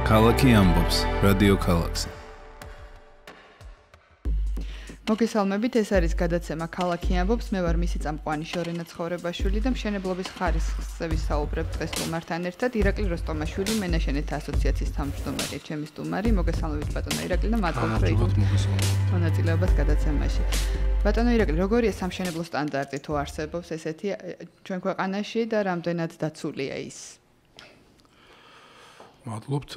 ქალაქი ამბობს, რადიო ქალაქზე. მოგესალმებით, ეს არის გადაცემა ქალაქი ამბობს. მე ვარ მისი წამყვანი შორენა ცხოვრებაშვილი და მშენებლობის ხარისხზე ვისაუბრებ დღეს სტუმართან ერთად. ირაკლი როსტომაშვილი, მენაშენეთა ასოციაციის თავმჯდომარე, ჩემი სტუმარი. მოგესალმებით ბატონო ირაკლი და მადლობა მონაწილეობას გადაცემაში. ბატონო ირაკლი, როგორია სამშენებლო სტანდარტი თუ არსებობს ესეთი ჩვენ ქვეყანაში და რამდენად დაცულია ის? მადლობთ.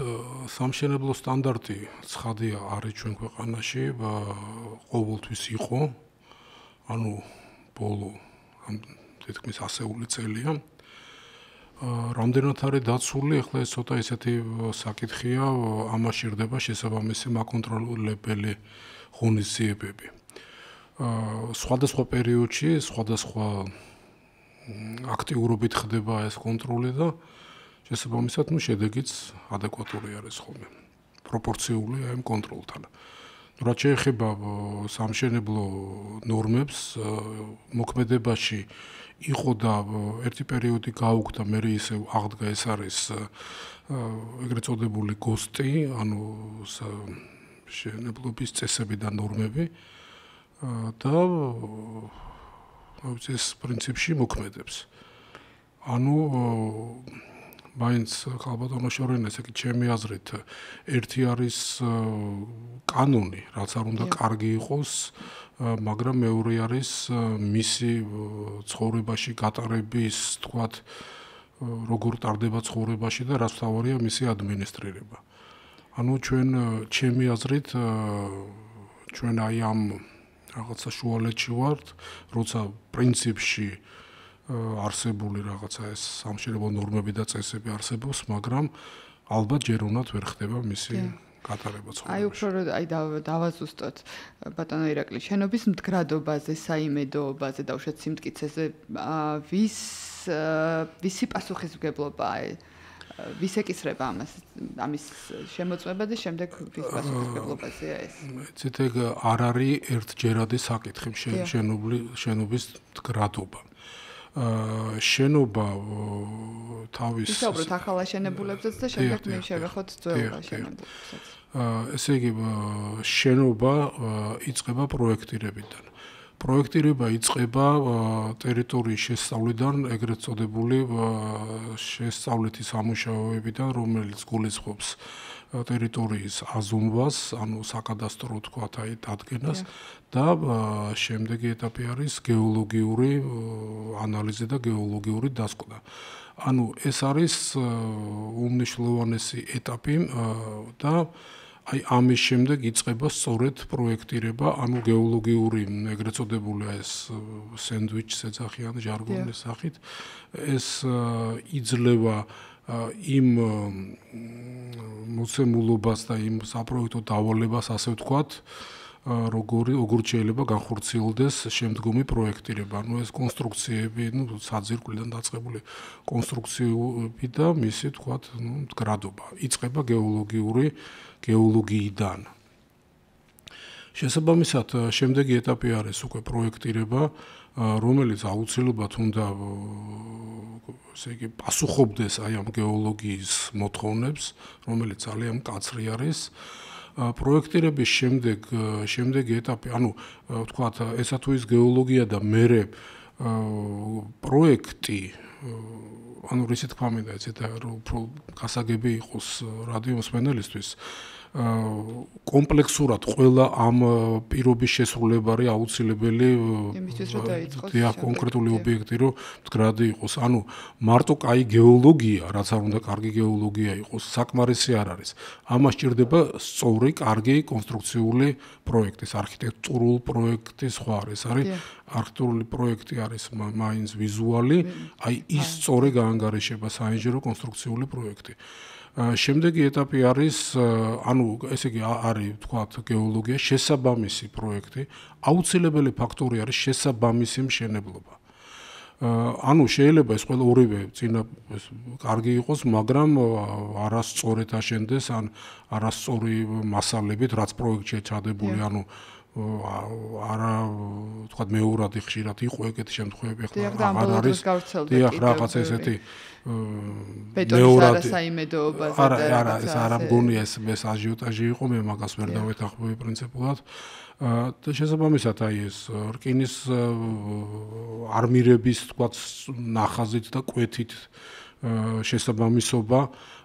სამშენებლო სტანდარტი ცხადია არის ჩვენ ქვეყანაში, ყოველთვის იყო, ანუ ბოლო თითქმის ასეული წელია. რამდენად არის დაცული, ახლა ეს ცოტა ესეთი საკითხია, ამაში რდება შესაბამისი მაკონტროლებელი ღონისძიებები. სხვადასხვა პერიოდში, სხვადასხვა აქტიურობით ხდება ეს კონტროლი და შესაბამისად, შედეგიც ადეკვატური არის ხოლმე. პროპორციულია ამ კონტროლთან. რაც შეეხება სამშენებლო ნორმებს, მოქმედებაში იყო და ერთი პერიოდი გაუგდა, მე ისევ აღდგა, ეს არის ეგრეთ წოდებული გოსტი, ანუ შენებლობის წესები და ნორმები და ეს პრინციპში მოქმედებს. ანუ მაინც ხალბატონო შორენა, ესე იგი ჩემი აზრით, ერთი არის კანონი, რაც არ უნდა კარგი იყოს, მაგრამ მეორე არის მისი ცხოვრებაში გატარების, თქვათ, როგორ ტარდება ცხოვრებაში და რაც თავარია მისი ადმინისტრირება. ანუ ჩემი აზრით, ჩვენ აი ამ რაღაცა შუალედში ვართ, როცა პრინციპში არსებული რაღაცა ეს სამშენებლო ნორმები და წესები არსებობს, მაგრამ ალბათ ჯერ უნდა ვერ ხდება მისი გატარება ცხოვრებაში. აი უფრო დავაზუსტოთ ბატონო ირაკლი, შენობის მდგრადობაზე, საიმედოობაზე და უშუალოდ სიმტკიცეზე ვისი პასუხისმგებლობაა? ვის ეკისრება ამის შემოწმება და შემდეგ ვის პასუხისმგებლობაზეა ეს? ეცეთ ეგ არ არის ერთჯერადი საკითხი შენობის მდგრადობა. შენობა თავის ვისაუბროთ ახალ აშენებულებზეც და შემდეგ მე შევეხოთ ძველ აშენებულებსაც. ესე იგი შენობა იწყება პროექტირებიდან. პროექტირება იწყება ტერიტორიის შესწავლიდან, ეგრეთ წოდებული შესწავლითი სამუშაოებიდან, რომელიც გულისხმობს ტერიტორიის აზომვას, ანუ საკადასტრო თქვათ აი დადგენას და შემდეგი ეტაპი არის გეოლოგიური ანალიზი და გეოლოგიური დასკვნა. ანუ ეს არის უმნიშვნელოვანესი ეტაპი და აი ამის შემდეგ იწყება სწორედ პროექტირება, ანუ გეოლოგიური ეგრეთ წოდებული ეს სენდვიჩს ეძახიან ჟარგონის სახით, ეს იძლევა იმ მოცემულობას და იმ საპროექტო დავალებას, ასე ვთქვათ, როგორ შეიძლება განხორციელდეს შემდგომი პროექტირება. ანუ ეს კონსტრუქციები, საძირკვლიდან დაწყებული კონსტრუქციები და მისი, ვთქვათ, მდგრადობა. იწყება გეოლოგიიდან. შესაბამისად, შემდეგი ეტაპი არის უკვე პროექტირება, რომელიც აუცილებლად უნდა ესე იგი პასუხობდეს აი ამ გეოლოგიის მოთხოვნებს, რომელიც ძალიან მკაცრი არის. პროექტირების შემდეგი ეტაპი, ანუ ვთქვათ, ესა თუ ის გეოლოგია და მერე პროექტი, ანუ რისი თქმა მინდა, ეცეთა რომ უფრო გასაგები იყოს რადიო მსმენელისთვის, კომპლექსურად ყველა ამ პირობის შესრულება არის აუცილებელი იმისთვის რომ დაიწყოს კონკრეტული ობიექტი რომ მდგრადი იყოს. ანუ მარტო კაი გეოლოგია, რაც არ უნდა კარგი გეოლოგია იყოს, საკმარისი არ არის. ამას სჭირდება სწორი, კარგი კონსტრუქციული პროექტის, არქიტექტურული პროექტი სხვა არის. არის არქიტექტურული პროექტი არის მაინც ვიზუალი, აი ის სწორი გაანგარიშება საინჟინრო კონსტრუქციული პროექტი. შემდეგი ეტაპი არის, ანუ ესე იგი არის, თქვათ, გეოლოგია, შესაბამისი პროექტი, აუცილებელი ფაქტორი არის შესაბამისი მშენებლობა. ანუ შეიძლება ეს ყველა ორივე წინა კარგი იყოს, მაგრამ არასწორად აშენდეს, ან არასწორი მასალებით, რაც პროექტში ჩადებული, ანუ არა თქვა მეორადი ხშირად იყო ეგეთი შემთხვევები ახლა აღარ არის დიახ რაღაც ესეთი ბეტონის არასაიმედოობაზე არა ეს არა მგონია ეს აჟიოტაჟი იყო მე მაგას ვერ დავეთანხმები პრინციპულად და შესაბამისად აი ეს რკინის არმირების თქვა ნახაზით და კვეთით შესაბამისობა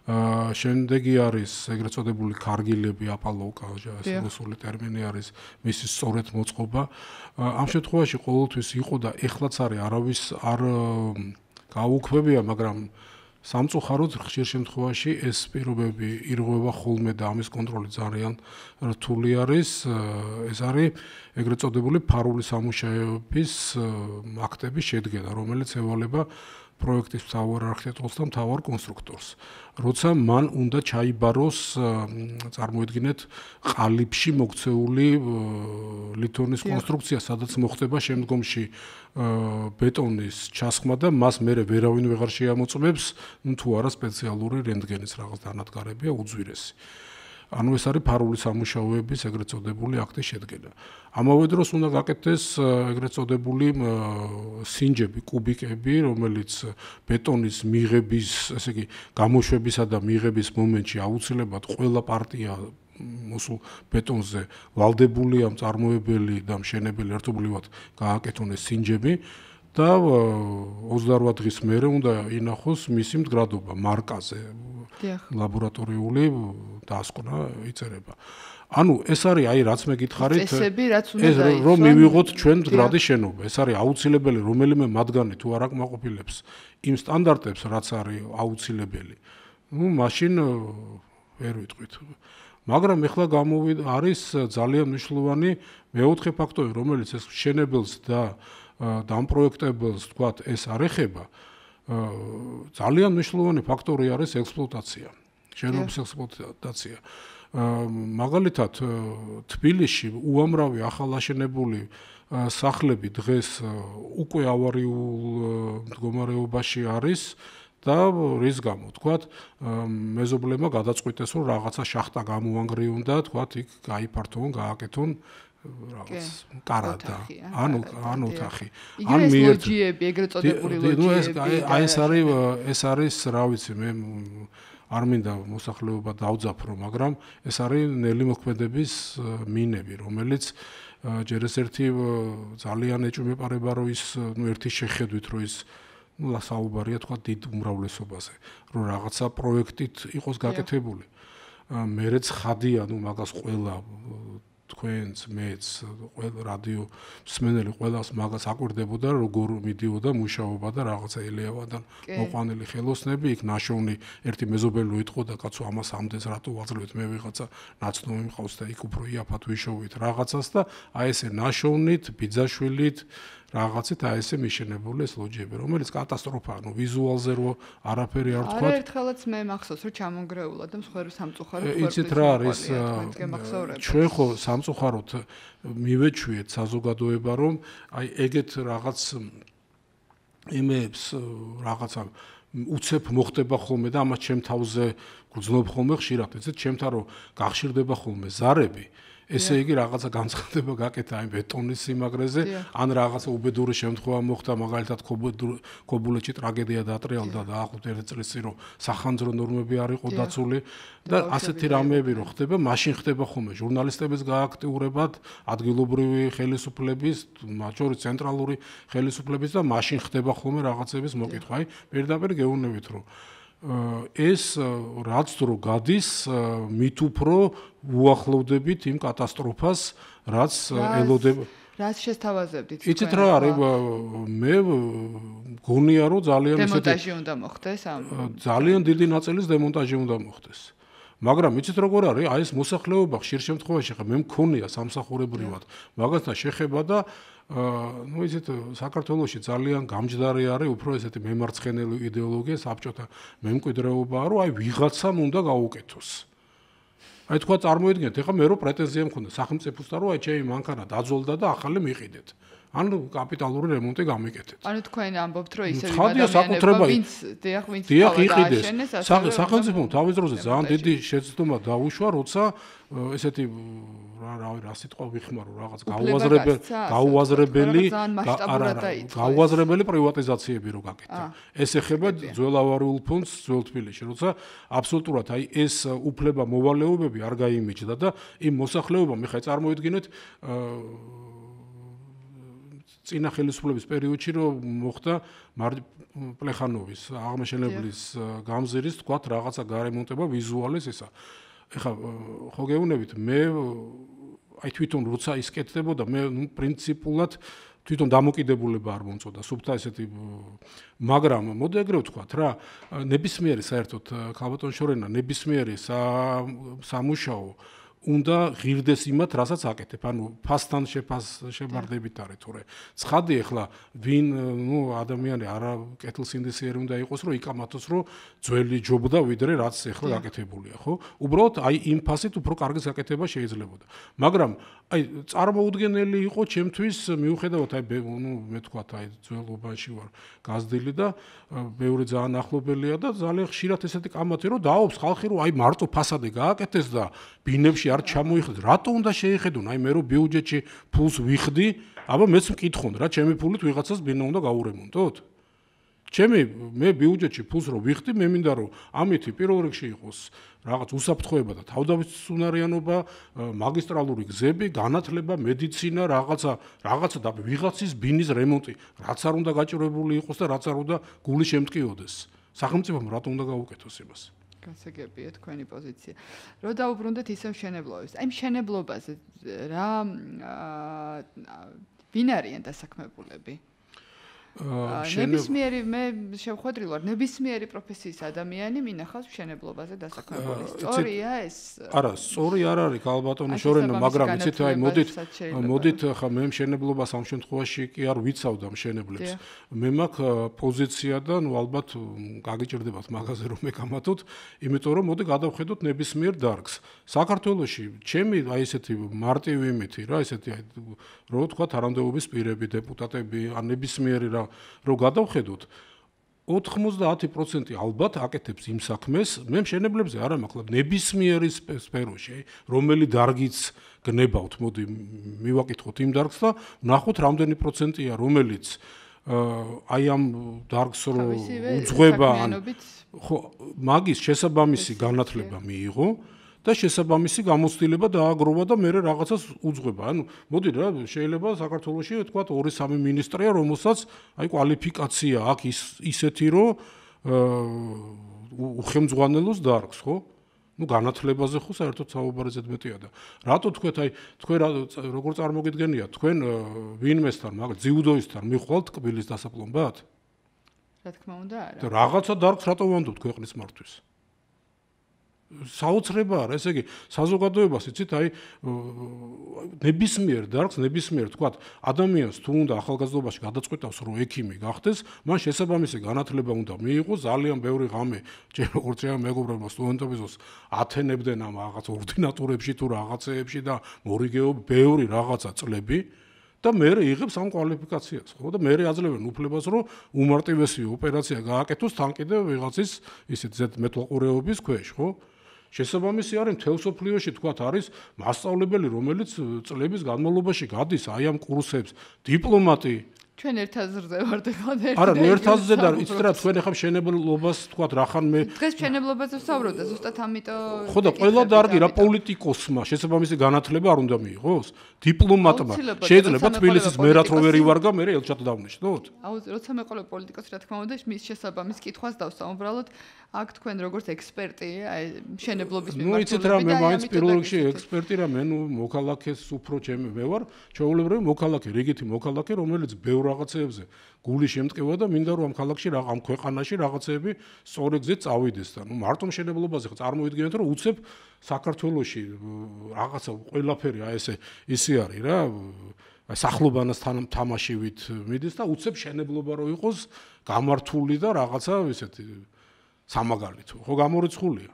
შემდეგი არის ეგრეთ წოდებული კარგილები აპალოვკა ეს რუსული ტერმინი არის მისი სწორედ მოწყობა ამ შემთხვევაში ყოველთვის იყო და ეხლაც არის არავის არ გაუქმებია მაგრამ სამწუხაროდ ხშირ შემთხვევაში ეს პირობები ირღვევა ხოლმე და ამის კონტროლი ძალიან რთული არის ეს არის ეგრეთ წოდებული ფარული სამუშაოების აქტების შედგენა რომელიც ევალება პროექტის მთავარ არქიტექტორს და მთავარ კონსტრუქტორს. როცა მან უნდა ჩაიბაროს წარმოედგინეთ ყალიბში მოქცეული ლითონის კონსტრუქცია, სადაც მოხდება შემდგომში ბეტონის ჩასხმა და მას მერე ვერავინ ვეღარ შეამოწმებს, თუ არა სპეციალური რენტგენის რაღაც დანადგარებია უძვირესი. ანუ ეს არის ფარული სამუშაოების ეგრეთ წოდებული აქტის შედგენა. ამავე დროს უნდა გაკეთდეს ეგრეთ წოდებული სინჯები, კუბიკები, რომელიც ბეტონის მიღების, ესე იგი, გამოშვებისა და მიღების მომენტში აუცილებლად ყველა პარტია მოსულ ბეტონზე ვალდებულია მწარმოებელი და მშენებელი ერთობლივად გააკეთონ ეს სინჯები და 28 დღის მერე უნდა ინახოს მისი მდგრადობა მარკაზე. ლაბორატორიული დასკვნა იწერება. ანუ ეს არის აი რაც მე გითხარით ეს რომ მივიღოთ ჩვენ მდგრადი შენობა. ეს არის აუცილებელი რომელიმე მათგანი თუ არ აკმაყოფილებს იმ სტანდარტებს რაც არის აუცილებელი. ნუ მაშინ ვერ ვიტყვით. მაგრამ ეხლა არის ძალიან მნიშვნელოვანი მეოთხე ფაქტორი რომელიც ეს მშენებელს და დამპროექტებელს თქვათ ეს არ ეხება. ძალიან მნიშვნელოვანი ფაქტორი არის ექსპლუატაცია. შენობის ექსპლუატაცია. მაგალითად თბილისში უამრავი ახალაშენებული სახლები დღეს უკვე ავარიულ მდგომარეობაში არის და რის გამო თქვათ მეზობლებმა გადაწყვიტეს რომ რაღაცა შახტა გამოანგრიონ და თქვათ იქ გაიფართოვონ, გააკეთონ რაღაც კარადა ანუ ოთახი ან ლოჯიები ეგრეთ წოდებული ლოჯიები ეს არის რა ვიცი მე არ მინდა მოსახლეობა დავძაფრო მაგრამ ეს არის ნელი მოქმედების მინები რომელიც ჯერ ეს ერთი ძალიან ეჭვმეპარება რომ ის ნუ ერთი შეხედვით რომ ის ნუ საუბარია თქვა დიდ უმრავლესობაზე რომ რაღაცა პროექტით იყოს გაკეთებული მერე ცხადია ნუ მაგას ყველა თქვენს მეც ყველა რადიო მსმენელი ყველას მაგას აკვირდებოდა როგორ მიდიოდა მუშაობა და რაღაცა ელევადან მოყვანილი ხელოსნები იქ ნაშოვნი ერთი მეზობელი ეთყო და კაცო ამას ამდენს რატო ვაძლევთ მე ვიღაცა ნაცნობი მყავს და იქ უფრო იაფად ვიშოვით რაღაცას და აი ესე ნაშოვნით ბიძაშვილით რაღაცით აი ესე მიშენებული ეს ლოჯიები რომელიც კატასტროფაა ნუ ვიზუალზე რო არაფერი არ თქვა არა ერთხელაც მე მახსოვს რომ ჩამონგრეულა და მსხვერპლ სამწუხაროდ იცით რა არის ჩვენ ხო სამწუხაროდ მივეჩვიეთ საზოგადოება რომ აი ეგეთ რაღაც იმებს რაღაცა უცებ მოხდება ხოლმე და ამას ჩემ თავზე გძნობ ხოლმე ხშირად იცით ჩემთან რომ გახშირდება ხოლმე ზარები ესე იგი რაღაცა განცხადება გაკეთა იმ ბეტონის სიმაგრეზე ან რაღაცა უბედური შემთხვევა მოხდა მაგალითად ქობულეთში ტრაგედია დაატრიალდა და ახლა ერთ წელს წინ რომ სახანძრო ნორმები არ იყო დაცული და ასეთი რამეები რო ხდება მაშინ ხდება ხოლმე ჟურნალისტების გააქტიურებად ადგილობრივი ხელისუფლების მათ შორის ცენტრალური ხელისუფლების და მაშინ ხდება ხოლმე რაღაცების მოკითხვა აი პირდაპირ გეუბნებით რომ ეს რაც დრო გადის მით უფრო უახლოვდებით იმ კატასტროფას რაც ელოდება რაც შესთავაზებდით იცით რა არის მე გონია რომ ძალიან დემონტაჟი უნდა მოხდეს ძალიან დიდი ნაწილის დემონტაჟი უნდა მოხდეს მაგრამ იცით როგორ არის აი ეს მოსახლეობა ხშირ შემთხვევაში ხა მე მქონია სამსახურებრივად მაგასთან შეხება და ну იცით საქართველოში ძალიან გამჯდარი არის უფრო ესეთი მემარცხენელი იდეოლოგია საბჭოთა მემკვიდრეობაა რომ აი ვიღაცამ უნდა გაუკეთოს აი თქვა წარმოედგინეთ ეხლა მე რო პრეტენზია მქონდა სახელმწიფოსთან რომ აი ჩემი მანქანა დაძველდა და ახალი მიყიდეთ ან კაპიტალური რემონტი გამიკეთეთ. ანუ თქვენ ამბობთ, რომ ისევ ადამიანებმა ვინც იყიდეს. სახელმწიფომ თავის დროზე ძალიან დიდი შეცდომა დაუშვა, როცა ესეთი რა სიტყვა ვიხმარო, რაღაც გაუაზრებელი პრივატიზაციები რო გაკეთდა. ეს ეხება ძველ ავარიულ ფონდს ძველ თბილისში, როცა აბსოლუტურად აი ეს უფლება მოვალეობები არ გაიმიჯდა და იმ მოსახლეობამ ეხლა წარმოიდგინეთ წინა ხელისუფლების პერიოდში რომ მოხდა პლეხანოვის აღმაშენებლის გამზირის თქვა რაღაცა გარემონტება ვიზუალის ესა. ეხლა ხო გეუბნებით მე აი თვითონ როცა ის კეთდებოდა მე პრინციპულად თვითონ დამოკიდებულება არ მომწოდა სუფთა ესეთი მაგრამ მოდი ეგრე ვთქვათ რა ნებისმიერი საერთოდ ქალბატონ შორენა ნებისმიერი სამუშაო უნდა ღირდეს იმათ, რასაც აკეთებ. ანუ ფასთან შევარდებით არის თორე. ცხადი ახლა ვინ, ადამიანი არა კეთილსინდისიერი უნდა იყოს, რომ იკამათოს, რომ ძველი ჯობდა ვიდრე რაც ახლა გაკეთებულია, ხო? უბრალოდ აი იმ ფასით უფრო კარგი გაკეთება შეიძლებოდა. მაგრამ აი წარმოუდგენელი იყო ჩემთვის მიუხედავად აი მე თქვათ აი ძველობაში ვარ გაზრდილი და ბევრი ძალიან ახლობელია და ძალიან ხშირად ესეთი კამათი რომ დააობს ხალხი რომ აი მარტო ფასადი გააკეთეს და ბინებში არ ჩამოიხედოს. რატო უნდა შეიხედონ? აი მე რო ბიუჯეტში ფულს ვიხდი, აბა მეც მკითხონ რა, ჩემი ფულით ვიღაცას ბინა უნდა გაურემონტოთ? მე ბიუჯეტში ფულს რო ვიხდი, მე მინდა რომ ამითი პირველ რიგში იყოს რაღაც უსაფრთხოება და თავდაცუნარიანობა, მაგისტრალური გზები, განათლება, მედიცინა, რაღაცა და ვიღაცის ბინის რემონტი, რაც არ უნდა გაჭირებული იყოს და რაც არ უნდა გული შემტკიოდეს. სახელმწიფომ რატომ უნდა გაუკეთოს იმას? გასაგებია თქვენი პოზიცია. რო დაუბრუნდეთ ისევ მშენებლობებს. აი მშენებლობაზე რა ვინ არიან დასაქმებულები? ნებისმიერი მე შევხვედრილ ვარ ნებისმიერი პროფესიის ადამიანი მინახავს მშენებლობაზე დასაქმებული. სწორია ეს? არა, სწორი არ არის ქალბატონო შორენა, მაგრამ იცით აი მოდით ხა მე მშენებლობას ამ შემთხვევაში კი არ ვიცავდა მშენებლებს. მე მაქვს პოზიცია და ნუ ალბათ გაგიჭირდებათ მაგაზე რომ ეკამათოთ, იმიტომ რომ მოდი გადავხედოთ ნებისმიერ დარგს. საქართველოში ჩემი აი ესეთი მარტივი იმითი რა, ესეთი აი რო ვთქვა თანამდებობის პირები, დეპუტატები, ან ნებისმიერი რა რო გადავხედოთ 90% ალბათ აკეთებს იმ საქმეს მე მშენებლებზე არა მაქვს ნებისმიერი სფეროში რომელი დარგიც გნებავთ მოდი მივაკითხოთ იმ დარგს და ნახოთ რამდენი პროცენტია რომელიც აი ამ დარგს რო უძღვება ხო მაგის შესაბამისი განათლება მიიღო და შესაბამისი გამოცდილება დააგროვა და მე რაღაცას უძღვება. ანუ მოდი რა შეიძლება საქართველოში თქვათ 2-3 მინისტრია რომელსაც აი კვალიფიკაცია აქვს ისეთი რომ უხემძღვანელოს დარგს ხო? ნუ განათლებაზე ხო საერთოდ საუბარი ზედმეტია და რატო თქვენ აი თქვენ როგორ წარმოგიდგენია თქვენ ვინმესთან მაგ ძიუდოისთან მიხვალთ კბილის დასაპლომბად? რა თქმა უნდა არა. და რაღაცა დარგს რატო ვანდობთ ქვეყნის მართვის? საოცრება არა, ესე იგი საზოგადოებას იცით აი ნებისმიერ დარგს, ნებისმიერ თქვათ ადამიანს თუ უნდა ახალგაზრდობაში გადაწყვეტავს რომ ექიმი გახდეს, მან შესაბამისი განათლება უნდა მიიღოს, ძალიან ბევრი ღამე ჯერ როგორც ჩემ მეგობრებმა სტუდენტობისოს ათენებდნენ ამ რაღაც ორდინატურებში თუ რაღაცეებში და მორიგეობ ბევრი რაღაცა წლები და მე იღებს ამ კვალიფიკაციას, ხო და მე აძლევენ უფლებას რომ უმარტივესი ოპერაცია გააკეთოს თან კიდევ ვიღაცის ისეთ მეტყურეობის ქვეშ, ხო? შესაბამისი არის მთელ სოფლიოში თქვათ არის მასწავლებელი რომელიც წლების განმავლობაში გადის აი ამ კურსებს დიპლომატი ჩვენ ერთ აზრზე ვართ ახლა არა ნუ ერთ აზრზე და იცით რა თქვენ ახლა მშენებლობას თქვათ რახან მე დღეს მშენებლობაზე ვსაუბრობ და ზუსტად ამიტომ ხო და ყველა დარგი რა პოლიტიკოსმა შესაბამისი განათლება არ უნდა მიიღოს დიპლომატმა შეიძლება თბილისის მერად რო ვერ ივარგა მე ელჩად დავნიშნოთ აუ როცა მეყოლა პოლიტიკოსი რა თქმა უნდა მის შესაბამის კითხვას დავსვა უბრალოდ აქ თქვენ როგორც ექსპერტი აი მშენებლობის მიმართულებით ნუ იცით რა მე მაინც პირველ რიგში ექსპერტი რა მე ნუ მოქალაქეს უფრო ჩემი მე ვარ ჩვეულებრივი მოქალაქე რიგითი მოქალაქე რომელიც ბევრ რაღაცეებზე გული შემტკივა და მინდა რომ ამ ქალაქში ამ ქვეყანაში რაღაცეები სწორი გზით წავიდეს და ნუ მარტო მშენებლობაზე ხო წარმოიდგინეთ რომ უცებ საქართველოში რაღაცა ყველაფერი აი ესე ისი არის რა აი სახლობანასთან თამაშივით მიდის და უცებ მშენებლობა რო იყოს გამართული და რაღაცა ესეთი სამაგალითო ხო გამორიცხულია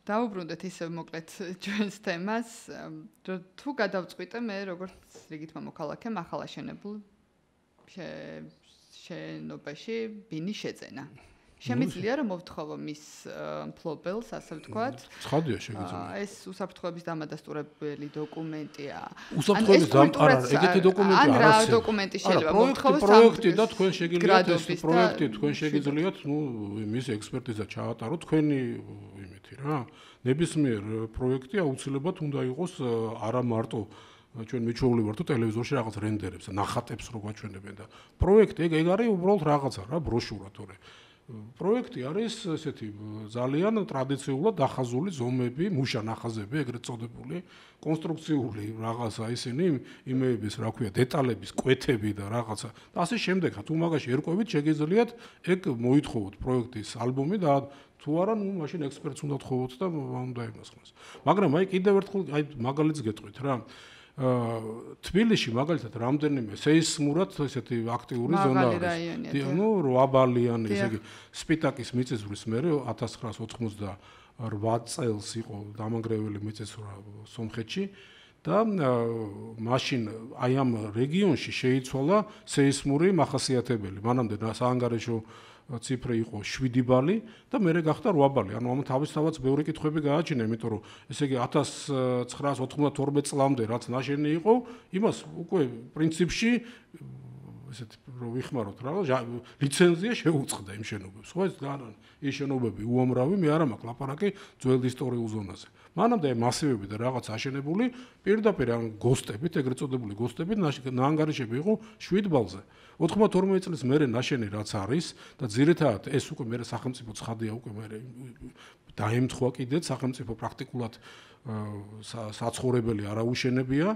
დავუბრუნდეთ ისევ მოკლედ ჩვენს თემას. თუ გადავწყვიტე მე როგორც რიგითმა მოქალაქემ ახალ აშენებულ შენობაში ბინის შეძენა. შემიძლია რომ მოვთხოვო მის მფლობელს, ასე ვთქვათ. ცხადია შეგიძლია. ეს უსაფრთხოების დამადასტურებელი დოკუმენტია. უსაფრთხოების ეგეთი დოკუმენტი არ რა არსებობს. დოკუმენტი შეიძლება მოვთხოვოს პროექტი და თქვენ შეგიძლიათ ეს პროექტი თქვენ შეგიძლიათ მის ექსპერტიზა ჩაატაროთ თქვენი იმეთი რა. ნებისმიერ პროექტი აუცილებლად უნდა იყოს არა მარტო ჩვენ მიჩვეული ვართ ტელევიზორში რაღაც რენდერებს და ნახატებს რო გვაჩვენებენ და პროექტი ეგ არის უბრალოდ რაღაცა რა ბროშურა თორე პროექტი არის ესეთი ძალიან ტრადიციულად დახაზული ზომები, მუშა ნახაზები, ეგრეთ წოდებული, კონსტრუქციული რაღაცა ისინი, იმეების, რა ქვია, დეტალების, კვეთები და რაღაცა. და ასე შემდეგ, თუ მაგაში ერკვევით შეგიძლიათ ეგ მოითხოვოთ პროექტის ალბომი და თუ არა, მაშინ ექსპერტს უნდა თხოვოთ და უნდა იმასხმოს. მაგრამ აი კიდევ ერთხელ აი მაგალითს გეტყვით რა. თბილისში მაგალითად რამდენიმე სეისმურად ესეთი აქტიური ზონა არის. რვაბალიანი, ესე იგი სპიტაკის მიწისძვრის მერე 1988 წელს იყო დამანგრეველი მიწისძვრა სომხეთში და მაშინ აი ამ რეგიონში შეიცვალა სეისმური მახასიათებელი. მანამდე საანგარიშო ციფრი იყო 7 ბალი და მერე გახდა 8 ბალი. ანუ ამ თავისთავად ბევრი კითხვები გააჩინა, იმიტომ რომ ესე იგი 1992 წლამდე რაც ნაშენი იყო, იმას უკვე პრინციპში ესეთ რომ ვიხმაროთ რა, ლიცენზია შეუწყდა იმ შენობებს. ხო ეს ის შენობები უამრავი, მე არ მაქვს ლაპარაკი ძველ ისტორიულ ზონაზე. მანამდე მასივები და რაღაც აშენებული პირდაპირ ან გოსტებით, ეგრეთ წოდებული გოსტებით ნანგარიშები იყო 7 ბალზე. 92 წლის მერე ნაშენი რაც არის და ძირითადად ეს უკვე მერე სახელმწიფო ცხადია უკვე მერე დაემთხვა კიდეც სახელმწიფო პრაქტიკულად საცხოვრებელი არავუშენებია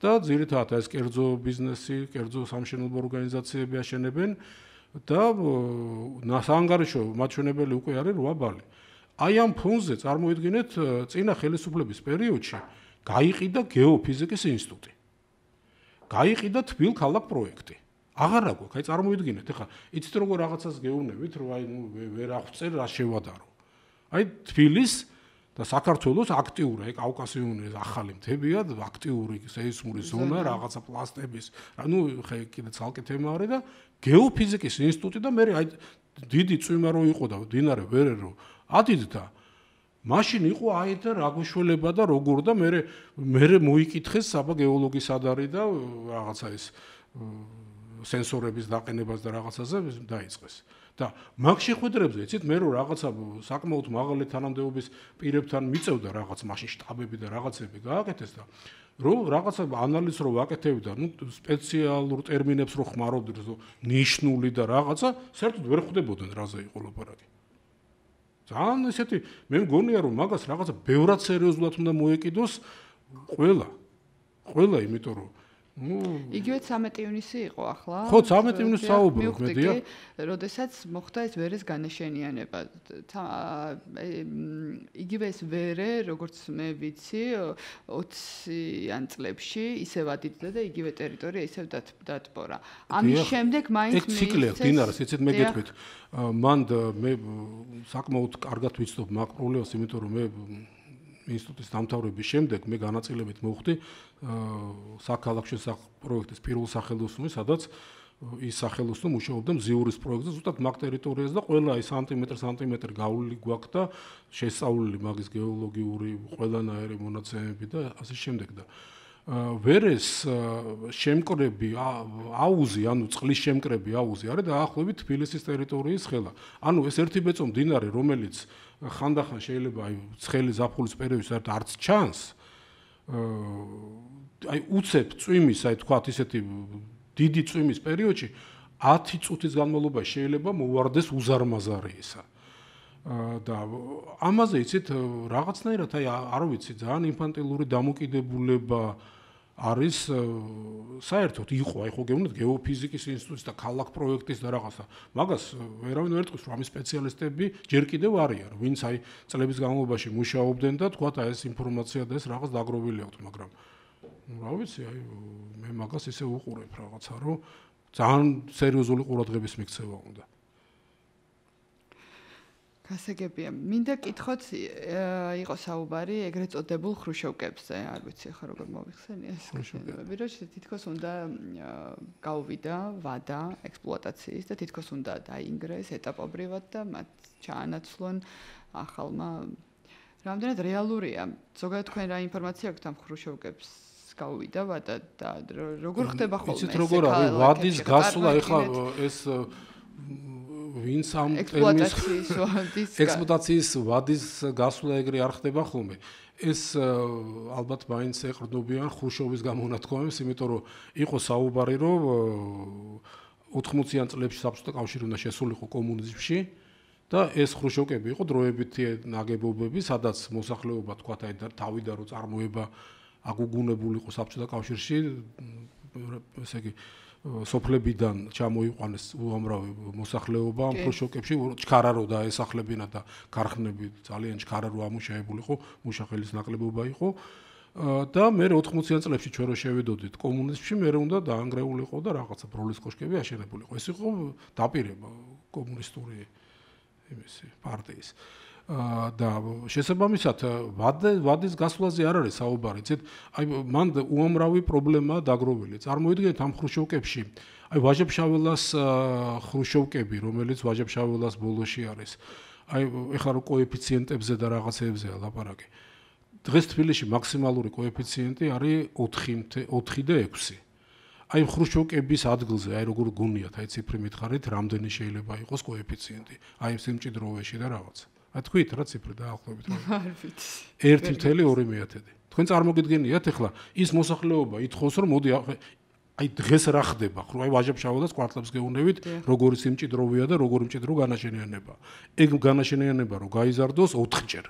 და ძირითადად ეს კერძო ბიზნესი, კერძო სამშენებლო ორგანიზაციები აშენებენ და საანგარიშო მაჩვენებელი უკვე არის 8 ბალი. აი ამ ფონზე წარმოიდგინეთ წინა ხელისუფლების პერიოდში გაიყიდა გეოფიზიკის ინსტიტუტი. გაიყიდა თბილ ქალაქ პროექტი. აღარ აქვს, აი წარმოიდგინეთ, ეხლა იცით როგორ რაღაცას გეუბნებით, რომ აი ვერ აღწერ რა შევადარო. აი თბილის და საქართველოს აქტიური, აი კავკასიონის ახალი მთებია, აქტიური სეისმური ზონა, რაღაცა პლასტების, ანუ ხე კიდე ცალკე თემა არის და გეოფიზიკის ინსტიტუტი და მე აი დიდი წვიმა რო იყო და დინარე ვერერო ადიდდა. მაშინ იყო აი და რა გვიშველება და როგორ და მე მოიკითხეს საბა გეოლოგის ადარი და რაღაცა ეს სენსორების დაყენებას და რაღაცაზე დაიწყეს. და მაგ შეხვედრებზე, იცით, მე რო რაღაცა საკმაოდ მაღალი თანამდებობის პირებთან მიწევდა რაღაც მაშინ შტაბები და რაღაცები გააკეთეს და რომ რაღაცა ანალიზს რო ვაკეთებდი და სპეციალურ ტერმინებს რო ხმარობდი, რომ ნიშნული და რაღაცა, საერთოდ ვერ ხვდებოდნენ რაზე იყო ლაპარაკი. ძალიან ესეთი მე მგონია რომ მაგას რაღაცა ბევრად სერიოზულად უნდა მოეკიდოს ყველა, იმიტომ რომ იგივე 13 ივნისი იყო ახლა. ხო, 13 ივნისს საუბრობ მედია. როდესაც მოხდა ეს ვერეს განაშენიანება. იგივე ეს ვერე, როგორც მე ვიცი, 20-იან წლებში ისევ ადიდდა და იგივე ტერიტორია ისევ დატბორა. ამის შემდეგ მაინც ეს ციკლი აქვს, დინარას, იცით მე გეტყვით. მან მე საკმაოდ კარგად ვიცნობ მაგ პრობლემას, იმიტომ რომ მე ინსტიტუტის დამთავრების შემდეგ მე განაწილებით მოვხდი საქალაქო პროექტის პირველ სახელოსნოში, სადაც ის სახელოსნო მუშაობდა მზიურის პროექტზე, ზუსტად მაგ ტერიტორიაზე და ყველა აი სანტიმეტр გავლილი გვაქვს და შესწავლილი მაგის გეოლოგიური ყველანაირი მონაცემები და ასე შემდეგ და ვერეს შემკრები აუზი, ანუ წყლის შემკრები აუზი არის დაახლოებით თბილისის ტერიტორიის ხელა. ანუ ეს ერთი ბეწო მდინარე, რომელიც ხანდახან შეიძლება აი ცხელი ზაფხულის პერიოდში საერთოდ არც ჩანს. აი უცებ წვიმის, აი თქვათ ისეთი დიდი წვიმის პერიოდში 10 წუთის განმავლობაში შეიძლება მოვარდეს უზარმაზარი ისა. და ამაზე იცით რაღაცნაირად აი არ ვიცი ძალიან ინფანტილური დამოკიდებულება არის საერთოდ იყო აი ხო გეუბნეთ გეოფიზიკის ინსტიტუტის და ქალაქ პროექტის და რაღაცა მაგას ვერავინ ვერ იტყვის რომ ამის სპეციალისტები ჯერ კიდევ არიან ვინც აი წლების განმავლობაში მუშაობდნენ და თქვათ აი ეს ინფორმაცია და ეს რაღაც დაგროვილი აქვთ მაგრამ რა ვიცი აი მე მაგას ისე უყურებ რაღაცა რომ ძალიან სერიოზული ყურადღების მიქცევა უნდა გასაგებია. მინდა კითხოთ იყო საუბარი ეგრეთ წოდებულ ხრუშოვკებზე, არ ვიცი ხა როგორ მოიხსენია ეს ხრუშოვკები, რომ თითქოს უნდა გაუვიდა ვადა ექსპლუატაციის და თითქოს უნდა დაინგრეს ეტაპობრივად და მათ ჩაანაცვლონ ახალმა. რამდენად რეალურია? ზოგადად თქვენ რა ინფორმაცია აქვთ ამ ხრუშოვკებს გაუვიდა ვადა და როგორ ხდება ხოლმე ეს? იცით როგორ არის ვადის გასვლა ეხლა ეს ვინც ამ ტერმინს ექსპლუატაციის ვადის გასვლა ეგრე არ ხდება ხოლმე. ეს ალბათ მაინც ეყრდნობიან ხრუშოვის გამონათქვამებს, იმიტომ რომ იყო საუბარი, რომ 80-იან წლებში საბჭოთა კავშირი უნდა შესულიყო კომუნიზმში და ეს ხრუშოვკები იყო დროებითი ნაგებობები, სადაც მოსახლეობა თქვათ აი თავიდან რო წარმოება აგუგუნებულიყო საბჭოთა კავშირში, ესე იგი სოფლებიდან ჩამოიყვანეს უამრავი მოსახლეობა ამ ხრუშოვკებში, ჩქარა რო დაესახლებინა და ქარხნები ძალიან ჩქარა რო ამუშავებულიყო, მუშახელის ნაკლებობა იყო და მე 80-იან წლებში ჩვენ რო შევიდოდით კომუნიზმში, მე უნდა დაანგრეულიყო და რაღაცა ბროლის კოშკები აშენებულიყო. ეს იყო დაპირება კომუნისტური იმისი პარტიის. და შესაბამისად ვადის გასვლაზე არ არის საუბარი, იცით? აი მან უამრავი პრობლემაა დაგროვილი. წარმოიდგინეთ ამ ხრუშოვკებში, აი ვაჟებ-შაველას ხრუშოვკები, რომელიც ვაჟებ-შაველას ბოლოში არის. აი ეხლა რო კოეფიციენტებზე და რაღაცეებზეა ლაპარაკი. დღეს თბილისში მაქსიმალური კოეფიციენტი არის 4 და 6. აი ხრუშოვკების ადგილზე, აი როგორ გუნიათ, აი ციფრი მითხარით, რამდენი შეიძლება იყოს კოეფიციენტი? აი სიმჭიდროვეში და რაღაც. თქვით რა ციფრი დაახლოებით რა. არ ვიცი. 1.2. თქვენ წარმოგიდგენიათ ახლა ის მოსახლეობა ითხოვს რომ მოდი აი დღეს რა ხდება? აი ვაჟებ-შაველას კვარტლებს გეუნებით, როგორი სიმჭიდროვეა და როგორი მჭიდრო განაშენიანება. ეგ განაშენიანება რო გაიზარდოს 4-ჯერ.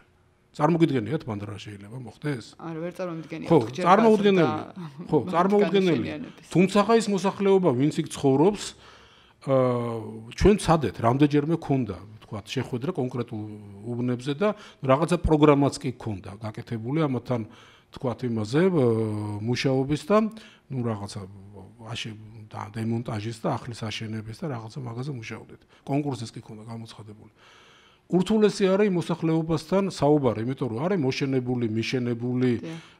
წარმოგიდგენიათ მანდ რა შეიძლება მოხდეს? არა, ვერ წარმოვიდგენია 4-ჯერ. ხო, წარმოუდგენელი. თუმცა ის მოსახლეობა, ვინც იქ ცხოვრობს, ჩვენ ცადეთ, რამდენჯერმე ქონდა თქვათ შეხვედრა კონკრეტულ უბნებზე და რაღაცა პროგრამაც კი ქონდა გაკეთებული ამათთან თქვათ იმაზე მუშაობის და ნუ რაღაცა და დემონტაჟის და ახლის აშენების და რაღაცა მაგაზე მუშაობდით. კონკურსიც კი ქონდა გამოცხადებული. ურთულესი არის მოსახლეობასთან საუბარი, იმიტომ რომ არის მოშენებული, მიშენებული,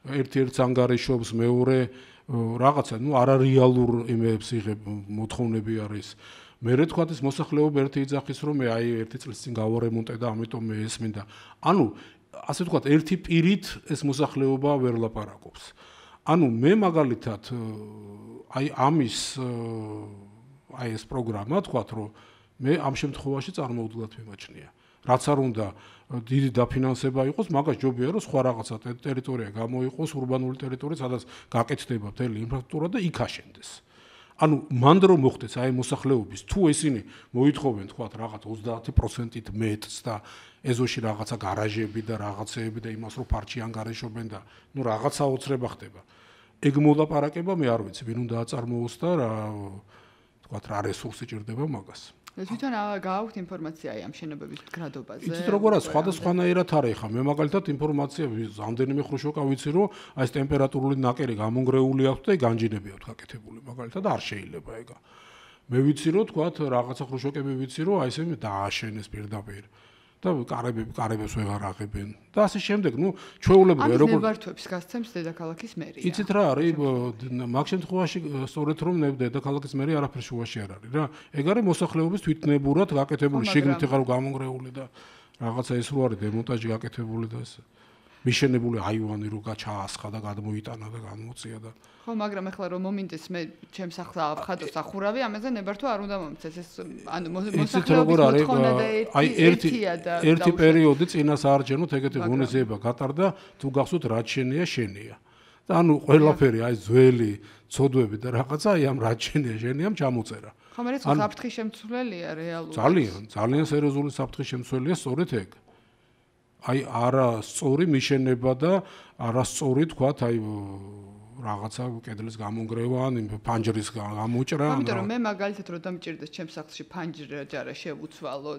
ერთ-ერთს ანგარიშობს, მეორე რაღაცა, ნუ არარეალურ იმებს იღებ, მოთხოვნები არის. მე თქვათ ის მოსახლეობა ერთი იძახის რომ მე აი 1 წლის წინ გავარემონტე და ამიტომ მე ეს მინდა. ანუ ასე თქვათ ერთი პირით ეს მოსახლეობა ვერ ლაპარაკობს. ანუ მე მაგალითად აი ამის აი ეს პროგრამა თქვათ რომ მე ამ შემთხვევაში წარმოუდგენლად მიმაჩნია. რაც არ უნდა დიდი დაფინანსება იყოს, მაგას ჯობია რომ სხვა რაღაცა ტერიტორია გამოიყოს, ურბანული ტერიტორია, სადაც გაკეთდება მთელი ინფრასტრუქტურა და იქ აშენდეს. ანუ მანდ რომ მოხდეს აი მოსახლეობის თუ ესინი მოითხოვენ თქვათ რაღაც 30%-ით მეტს და ეზოში რაღაცა გარაჟები და რაღაცეები და იმას რომ ფარჩი ანგარიშობენ და ნუ რაღაცა ოცრება ხდება. ეგ მოლაპარაკება მე არ ვიცი, ვინ უნდა აწარმოოს და რა თქვათ რა რესურსი ჭირდება მაგას. თვითონ გააქვთ ინფორმაცია აი ამ შენობების გრადობაზე? იცით როგორა სხვადასხვანაირად არის ხა მე მაგალითად ინფორმაცია რამდენიმე ხრუშოვკა ვიცი რომ აი ეს ტემპერატურული ნაკერი გამონგრეული აქვს და განჯინები აქვს გაკეთებული მაგალითად არ შეიძლება ეგა. მე ვიცი რომ თქვათ რაღაცა ხრუშოვკები ვიცი რომ აი ესე დააშენეს პირდაპირ და კარებებს ვეღარ აღებენ და ასე შემდეგ, ნუ ჩვეულებრივია როგორ ნებართვებს გასცემს დედაქალაქის მერია. იცით რა არის მაგ შემთხვევაში სწორედ რომ დედაქალაქის მერია არაფერ შუაში არ არის რა. ეგ არის მოსახლეობის თვითნებურად გაკეთებული შიგნით ეხლა რომ გამონგრეული და რაღაცა ეს რო არის დემონტაჟი გაკეთებული და ეს მიშენებული აივანი რო გაჩაასხა და გადმოიტანა და გამოწია და ხო, მაგრამ ეხლა რომ მომინდეს მე ჩემს ახლა ავხატოს ახურავი, ამაზე ნებართვა არ უნდა მომცეს ეს ანუ მოსახლეობის მოთხოვნა და ერთი პერიოდი წინასაარჩევნოდ ეგეთი ღონისძიება გატარდა, თუ გახსოვთ რაც შენია. და ანუ ყველაფერი აი ძველი ცოდვები და რაღაცა აი ამ რაც შენიამ ჩამოწერა. ხო, მე რიცხვ საფრთხის შემცველია რეალურად. ძალიან სერიოზული საფრთხის შემცველია სწორედ ეგ. აი არასწორი მიშენება და არასწორი თქვათ აი რაღაცა კედლის გამონგრევა, ფანჯრის გამოჭრა. ამიტომ რომ მე მაგალითად რომ დამჭირდეს ჩემს სახლში ფანჯრა შევუცვალო.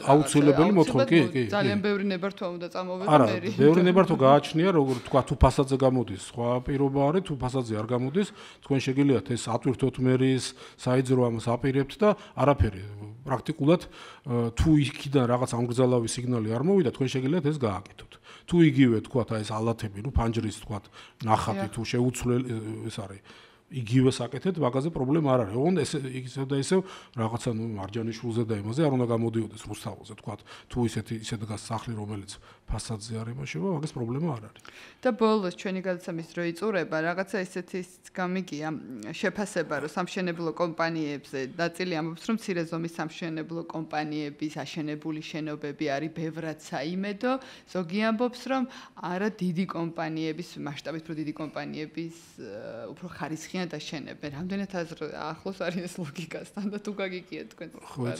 აუცილებელი მოთხოვნი კი. ძალიან ბევრი ნებართვა უნდა წამოვედო მე. არა, ბევრი ნებართვა გააჩნია, როგორ თქვა, თუ ფასადზე გამოდის, სხვა პირობა არის, თუ ფასადზე არ გამოდის, თქვენ შეგიძლიათ ეს ატვირთოთ მერის, საიძრო ამას აპირებთ და არაფერი. პრაქტიკულად თუ იქიდან რაღაც ამგრძალავი სიგნალი არ მოვიდა, თქვენ შეგიძლიათ ეს გააკეთოთ. თუ იგივე თქვა ეს ალათები, ფანჯრის თქვა ნახატი თუ შეუცვლელი ეს არის იგივე საკეთეთ, მაგაზე პრობლემა არ არის. ოღონდ ისევ და ისევ რაღაცა მარჯანიშვილზე და იმაზე არ უნდა გამოდიოდეს რუსთაველზე თქვა, თუ ისე დგას სახლი, რომელიც ფასადზე არ იმაშება, მაგას პრობლემა არ არის. და ბოლოს ჩვენი გადაცემის დრო იწურება, რაღაცა ისეთი გამიგია შეფასება, რომ სამშენებლო კომპანიებზე ნაწილი ამბობს, რომ მცირე ზომის სამშენებლო კომპანიების აშენებული შენობები არის ბევრად საიმედო, ზოგი ამბობს, რომ არა დიდი კომპანიების მასშტაბით უფრო დიდი კომპანიების უფრო ხარისხიან დაშენებენ. რამდენად ახლოს არის ეს ლოგიკასთან და თუ გაგიგიათ თქვენ.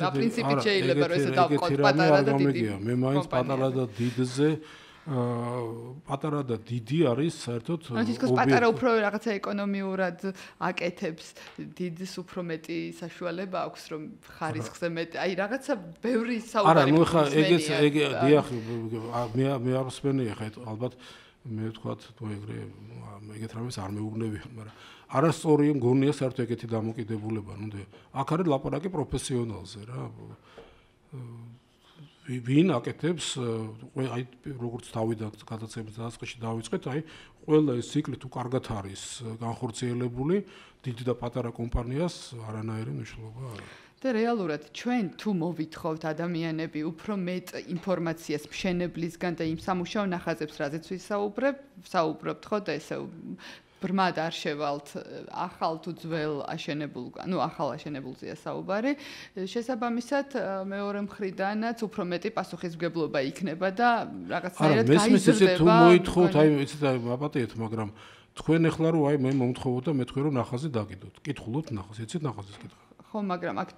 რა პრინციპით შეიძლება რომ ესე დავყოთ პატარა და დიდი. მე მაინც პატარა და დიდზე პატარა და დიდი არის საერთოდ თითქოს პატარა უფრო რაღაცა ეკონომიურად აკეთებს, დიდს უფრო მეტი საშუალება აქვს რომ ხარისხზე მეტი. აი რაღაცა ბევრი საუბარი. არა, ნუ ხა ეგეც დიახ, მე არ ვსმენია ხა ალბათ მე ვთქვათ თუ ეგეთ რამეს არ მეუბნებიან, მაგრამ არასწორია მგონია საერთოდ ეგეთი დამოკიდებულება. ნუ აქ არის ლაპარაკი პროფესიონალზე რა. ვინ აკეთებს აი როგორც თავიდან გადაცემის დასაწყისში დავიწყეთ, აი ყველა ეს ციკლი თუ კარგად არის განხორციელებული, დიდი და პატარა კომპანიას არანაირი მნიშვნელობა არ აქვს. და რეალურად ჩვენ თუ მოვითხოვთ ადამიანები უფრო მეტ ინფორმაციას მშენებლისგან და იმ სამუშაო ნახაზებს, რაზეც ვისაუბრებთ ხო და ესე ბრმად არ შევალთ ახალ თუ ძველ აშენებულ, ახალ აშენებულზეა საუბარი. შესაბამისად, მეორე მხრიდანაც უფრო მეტი პასუხისმგებლობა იქნება და რაღაცნაირად გაიზრდება. არა, მესმის თუ მოითხოვთ, აი იცით აპატიეთ, მაგრამ თქვენ ეხლა რომ აი მე მომთხოვოთ და მე თქვენ რომ ნახაზი დაგიდოთ. კითხულობთ ნახაზი, იცით ნახაზის კითხვა. ხო, მაგრამ აქ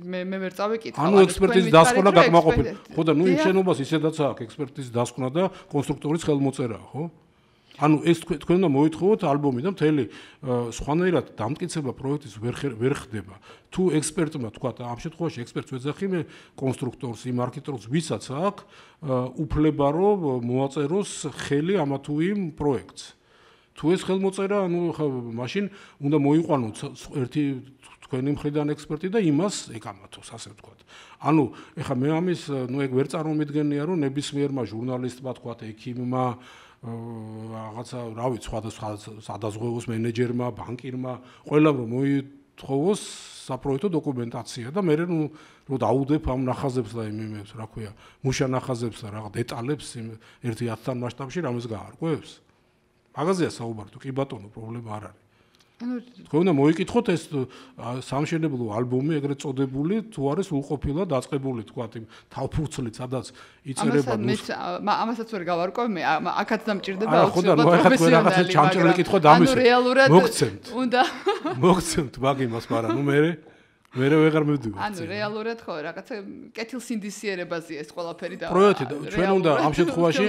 მე ვერ წავიკითხავ. ანუ ექსპერტიზის დასკვნა გაკმაყოფილ. ხო და ნუ იმ შენობას ისედაც აქვს ექსპერტიზის დასკვნა და კონსტრუქტორის ხელმოწერაა, ხო? ანუ ეს თქვენ უნდა მოითხოვოთ ალბომი და მთელი სხვანაირად დამტკიცება პროექტის ვერ ხდება. თუ ექსპერტმა თქვა, ამ შემთხვევაში ექსპერტს ვეძახი მე კონსტრუქტორს, იმ არქიტექტორს, ვისაც აქვს უფლება რომ მოაწეროს ხელი ამა თუ იმ პროექტს. თუ ეს ხელმოწერა, ანუ ხა მაშინ უნდა მოიყვანოთ ერთი თქვენი მხრიდან ექსპერტი და იმას ეკამათოს, ასე ვთქვათ. ანუ ეხა მე ამის, ეგ ვერ წარმომიდგენია, რომ ნებისმიერმა ჟურნალისტმა თქვა, ექიმმა რაღაცა, რა ვიცი, სხვადასხვა სადაზღვევოს მენეჯერმა, ბანკირმა, ყველამ რომ მოითხოვოს საპროექტო დოკუმენტაცია და მე რომ დაუდებ ამ ნახაზებს და იმებს, რა ქვია, მუშა ნახაზებს და რაღაც დეტალებს 1-10-თან მასშტაბში რამეს გაარკვევს. მაგაზეა საუბარი, თუ კი ბატონო, პრობლემა არ არის. თქვენ უნდა მოიკითხოთ ეს სამშენებლო ალბომი ეგრეთ წოდებული თუ არის უყოფილად დაწყებული თქვა იმ თავფურცლით სადაც იწერება ამასაც ვერ გავარკვევ მე აქაც დამჭირდება აუცილებლად პროფესიონალი ჩამჭრელი კითხვა დამისვე მოგცემთ უნდა მოგცემთ მაგ იმას მაგრამ ნუ მე ვეღარ მივდივარ ანუ რეალურად ხო რაღაცა კეთილსინდისიერებაზეა ეს ყველაფერი და პროექტი ჩვენ უნდა ამ შემთხვევაში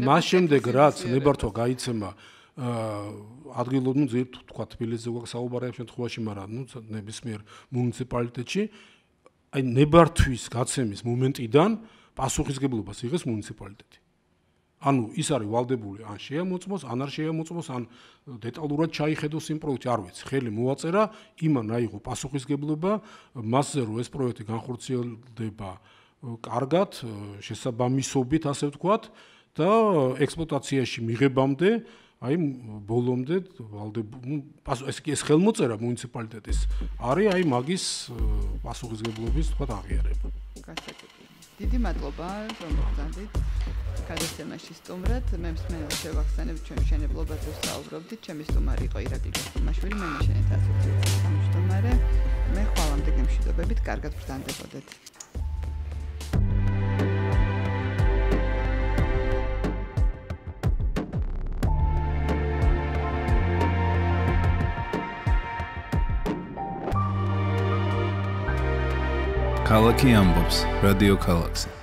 მას შემდეგ რაც ნებართვა გაიცემა ადგილობრივ ძირ თქვა თბილისზე გვაქვს საუბარი ამ შემთხვევაში, მაგრამ ნებისმიერ მუნიციპალიტეტში აი ნებართვის გაცემის მომენტიდან პასუხისგებლობას იღებს მუნიციპალიტეტი. ანუ ის არის ვალდებული ან შეამოწმოს, ან არ შეამოწმოს, ან დეტალურად ჩაიხედოს იმ პროექტი, არ ვიცი, ხელი მოაწერა, იმან აიღო პასუხისგებლობა, მასზე რომ ეს პროექტი განხორციელდება კარგად, შესაბამისობით, ასე ვთქვათ, და ექსპლუატაციაში მიღებამდე აი ბოლომდე ეს ხელმოწერა მუნიციპალიტეტის არის აი მაგის პასუხისგებლობის თქვა აღიარება. გასაგებია. დიდი მადლობა რომ მოგზავნით გადაცემაში სტუმრად. მე მსმენელს შევახსენებ ჩვენ მშენებლობაზე ვსაუბრობდით. ჩემი სტუმარი იყო ირაკლი როსტომაშვილი, მე მაშენეთ ასოციაციის თავმჯდომარე. მე ხვალამდე გემშვიდობებით, კარგად ბრძანდებოდეთ. Ქალაქი ამბობს, რადიო ქალაქზე.